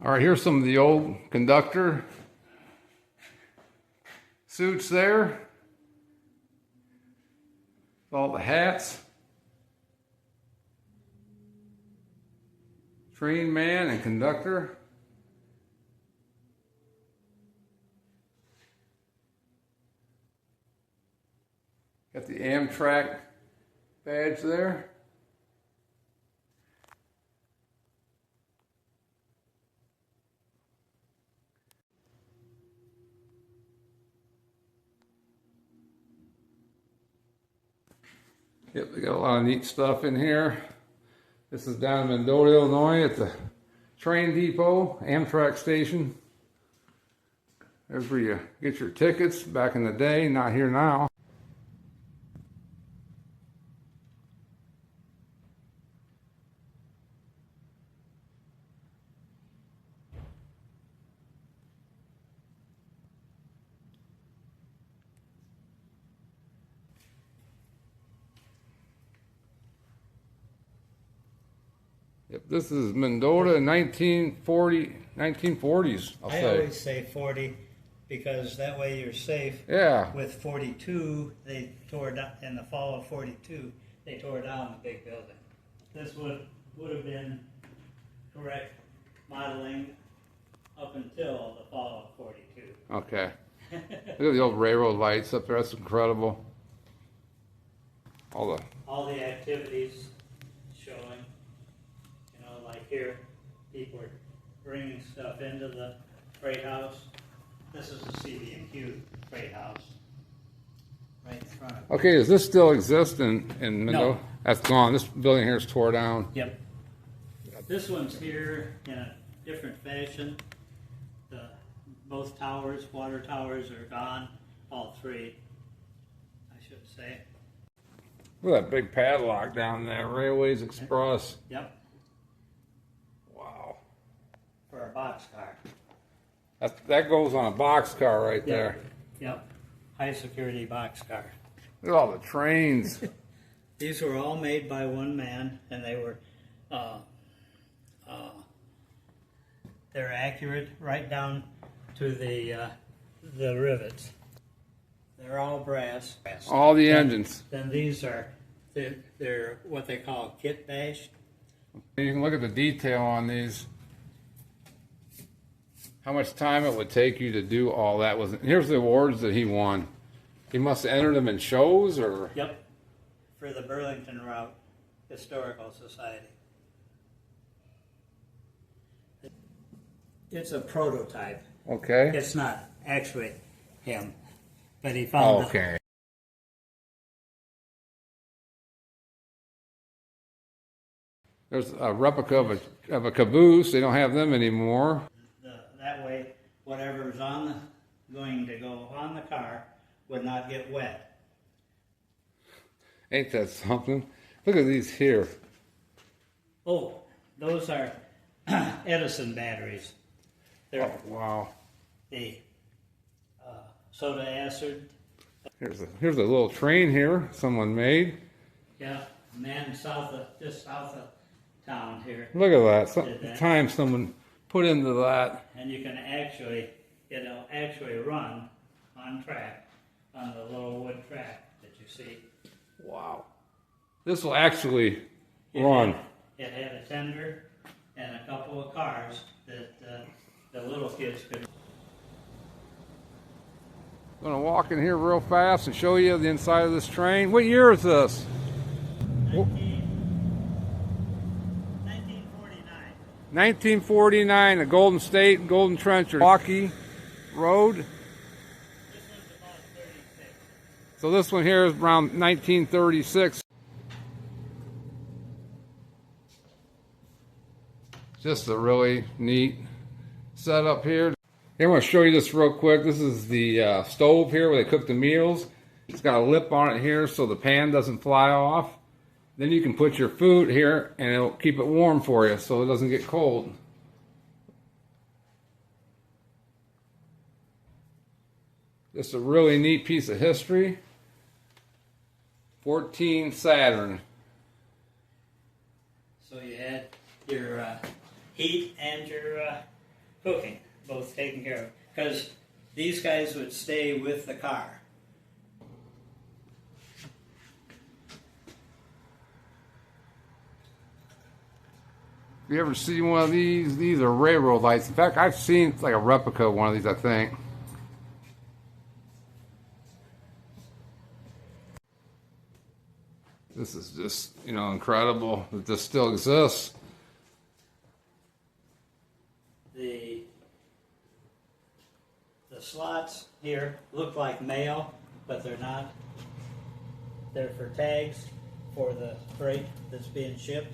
All right, here's some of the old conductor suits there. All the hats. Train man and conductor. Got the Amtrak badge there. Yep, they got a lot of neat stuff in here. This is down in Mendota, Illinois at the train depot, Amtrak station. There's where you get your tickets back in the day, not here now. Yep, this is Mendota in 1940s, I'll say. I always say 40 because that way you're safe. Yeah. With 42, they tore down, in the fall of 42, they tore down the big building. This would have been correct modeling up until the fall of 42. Okay. Look at the old railroad lights up there, that's incredible. All the activities showing. Like here, people are bringing stuff into the freight house. This is a CB&Q freight house, right in front of it. Okay, does this still exist in Mendota? No. That's gone. This building here is tore down. Yep. This one's here in a different fashion. Both towers, water towers, are gone. All three, I should say. Look at that big padlock down there, Railways Express. Yep. For a boxcar. That goes on a boxcar right there. Yep. High security boxcar. Look at all the trains. These were all made by one man, and they were they're accurate right down to the rivets. They're all brass. All the engines. Then these are they're what they call kit bash. You can look at the detail on these. How much time it would take you to do all that. Here's the awards that he won. He must have entered them in shows, or? Yep, for the Burlington Route Historical Society. It's a prototype. Okay. It's not actually him, but he found it. Okay. There's a replica of a caboose. They don't have them anymore. That way, whatever's going to go on the car would not get wet. Ain't that something? Look at these here. Oh, those are Edison batteries. They're wow. the soda acid. Here's a little train here someone made. Yeah, man just south of town here. Look at that. The time someone put into that. And you can it'll actually run on track, on the little wood track that you see. Wow. This will actually run. It had a tender and a couple of cars that the little kids could. I'm going to walk in here real fast and show you the inside of this train. What year is this? 1949, the Golden State and Golden Trencher, Milwaukee Road. This one's about 36. So this one here is around 1936. Just a really neat setup here. Here, I want to show you this real quick. This is the stove here where they cook the meals. It's got a lip on it here so the pan doesn't fly off. Then you can put your food here and it'll keep it warm for you so it doesn't get cold. Just a really neat piece of history. 14 Saturn. So you had your heat and your cooking, both taken care of. Because these guys would stay with the car. If you ever see one of these are railroad lights. In fact, I've seen like a replica of one of these, I think. This is just, you know, incredible that this still exists. The slots here look like mail, but they're not. They're for tags for the freight that's being shipped.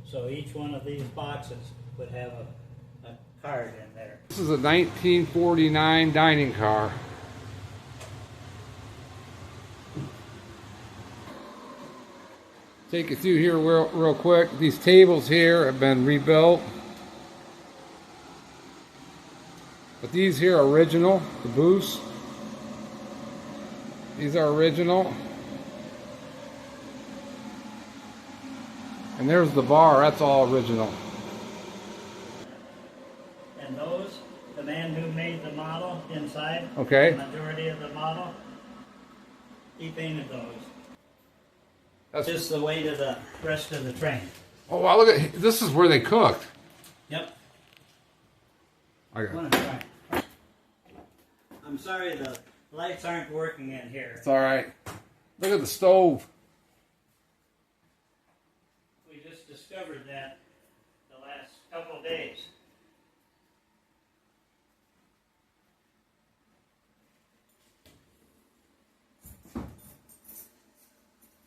So each one of these boxes would have a card in there. This is a 1949 dining car. Take you through here real quick. These tables here have been rebuilt. But these here are original, the booths. These are original. And there's the bar, that's all original. And those, the man who made the model inside, Okay. the majority of the model, he painted those. That's just the way to the rest of the train. Oh wow, look at this is where they cooked. Yep. Okay. I'm sorry the lights aren't working in here. It's alright. Look at the stove. We just discovered that the last couple of days.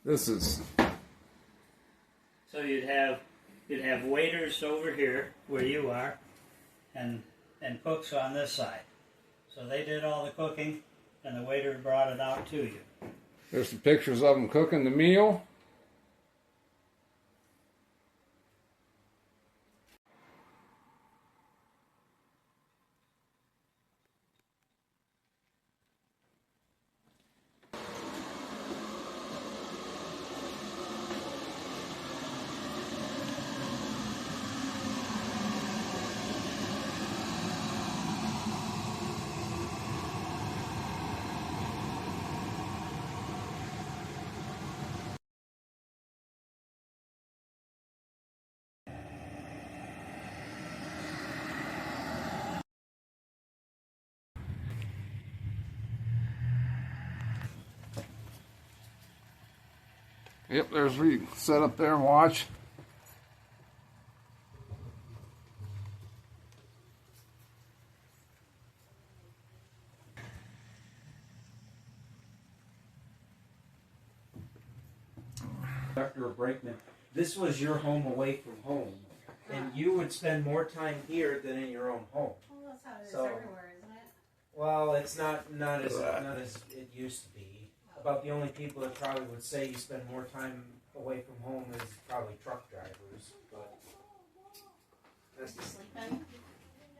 This is so you'd have waiters over here where you are and cooks on this side. So they did all the cooking and the waiter brought it out to you. There's some pictures of them cooking the meal. Yep, there's where you can sit up there and watch. Dr. Brakeman, this was your home away from home, and you would spend more time here than in your own home. Well, that's how it is So- everywhere, isn't it? Well, it's not as it used to be. About the only people that probably would say you spend more time away from home is probably truck drivers. But that's Sleeping,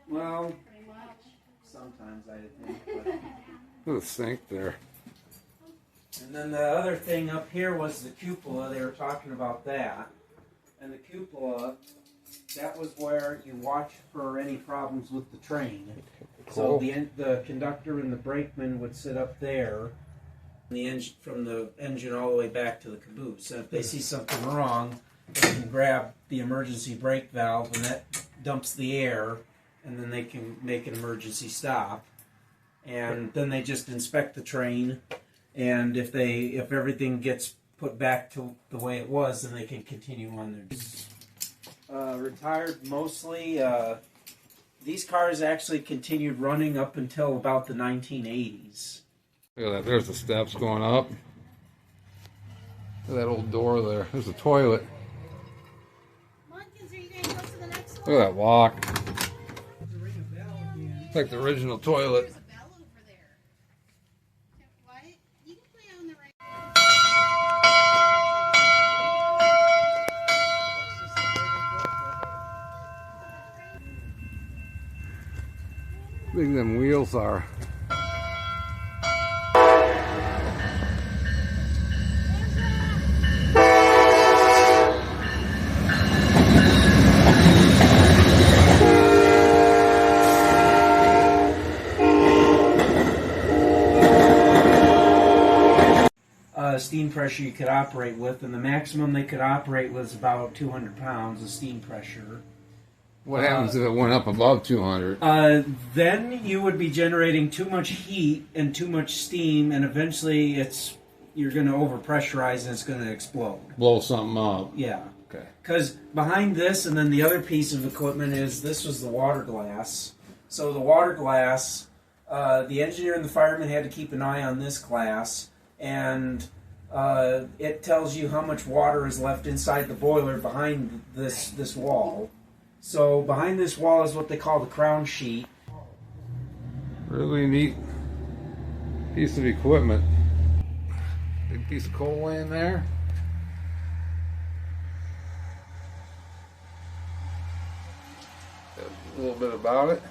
well, pretty much. sometimes I think. But. Look at the sink there. And then the other thing up here was the cupola. They were talking about that. And the cupola, that was where you watch for any problems with the train. Cool. So the conductor and the brakeman would sit up there. The engine, from the engine all the way back to the caboose. And if they see something wrong, they can grab the emergency brake valve, and that dumps the air, and then they can make an emergency stop. And then they just inspect the train. And if everything gets put back to the way it was, then they can continue on their retired mostly. These cars actually continued running up until about the 1980s. Look at that, there's the steps going up. Look at that old door there. There's a toilet. Come on, kids, are you going to go to the next one? Look at that walk. It's like the original toilet. There's a bell over there. What? You can play on the right. Big them wheels are. steam pressure you could operate with, and the maximum they could operate was about 200 pounds of steam pressure. What happens if it went up above 200? Then you would be generating too much heat and too much steam, and eventually you're going to overpressurize and it's going to explode. Blow something up. Yeah. Okay. Because behind this, and then the other piece of equipment is this was the water glass. So the water glass, the engineer and the fireman had to keep an eye on this glass, and it tells you how much water is left inside the boiler behind this wall. So behind this wall is what they call the crown sheet. Really neat piece of equipment. Big piece of coal laying there. A little bit about it.